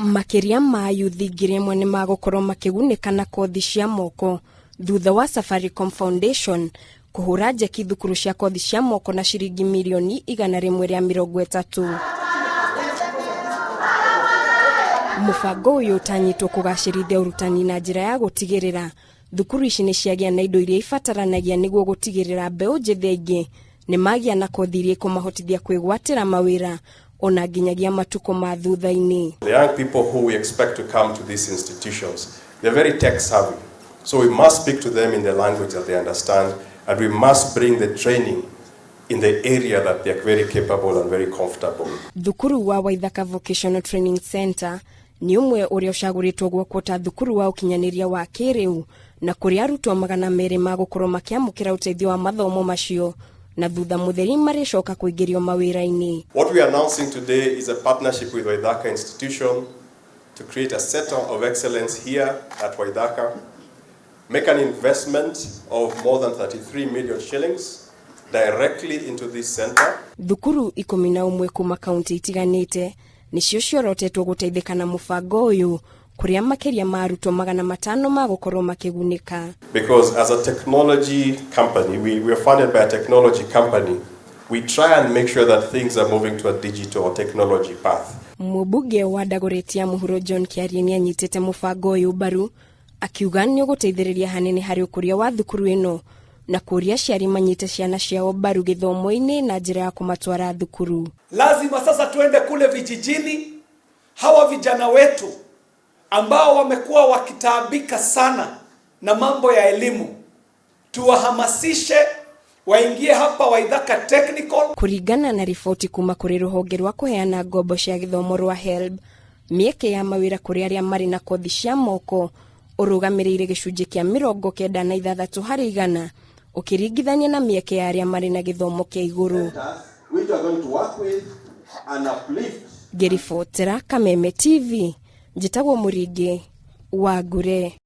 Makiria ma yuthi ngiri imwe ni magukorwo makigunĩka na kothi cia moko thutha wa Safaricom Foundation kuhura njeki thukuru cia kothi cia moko na ciringi milioni 130. Mũbango ũyũ ũtanyĩtwo kũgacĩrithia ũrutani na njĩra ya gũtigĩrĩra thukuru ici nĩ ciagĩa na indo iria ibataranagia nĩguo gũtigĩrĩra mbeũ njĩthĩ aingĩ nĩ magĩa na kothi iria ikũmahotithia kwĩgwatĩra mawĩra ona nginyagia matuko ma thutha-inĩ. The young people who we expect to come to these institutions, they're very tech savvy. So we must speak to them in the language that they understand, and we must bring the training in the area that they're very capable and very comfortable. Thukuru wa Waithaka Vocational Training Center ni umwe ũrĩa ũcagũrĩtwo gwakwo ta thukuru wa ũkinyanĩria wa kĩrĩu na kũrĩa arutwo 200 magũkorwo makĩamũkĩra ũteithio wa mathomo macio na thutha mũtheri marĩcoka kũingĩrio mawĩra-inĩ. What we are announcing today is a partnership with Waithaka Institution to create a center of excellence here at Waithaka, make an investment of more than 33 million shillings directly into this center. Thukuru 11 kuma kaunti itiganĩte nicio ciorotetwo gũteithĩka na mũbango ũyũ kuria makeria ma arutwo 500 magũkorwo makĩgunĩka. Because as a technology company, we are funded by a technology company. We try and make sure that things are moving to a digital technology path. Mũmbunge wa Dagoretti Mũhuro John Kiarie nĩ anyitĩte mũbango ũyũ mbaru akiuga nĩ ũgũteithĩrĩria hanene harĩ ũkũria wa thukuru ĩno na kũria aciari manyite ciana ciao mbaru gĩthomo-inĩ na njĩra ya kũmatwara thukuru. Lazima sasa tuende kule vijijini, hawa vijana wetu ambao wamekuwa wakitaabika sana na mambo ya elimu, tuwahamasishe waingie hapa Waithaka Technical. Kuringana na riboti kuma kũrĩ rũhonge rwa kũheana ngombo cia gĩthomo rwa HELB, mĩeke ya mawĩra kũrĩ arĩa marĩ na kothi cia moko ũrũgamĩrĩire gĩcunjĩ kĩa 96 harĩ igana ũkĩringithania na mĩeke ya arĩa marĩ na gĩthomo kĩa igũrũ. Ngĩribotera Kameme TV, njĩtagwo Mũringi wa Ngure.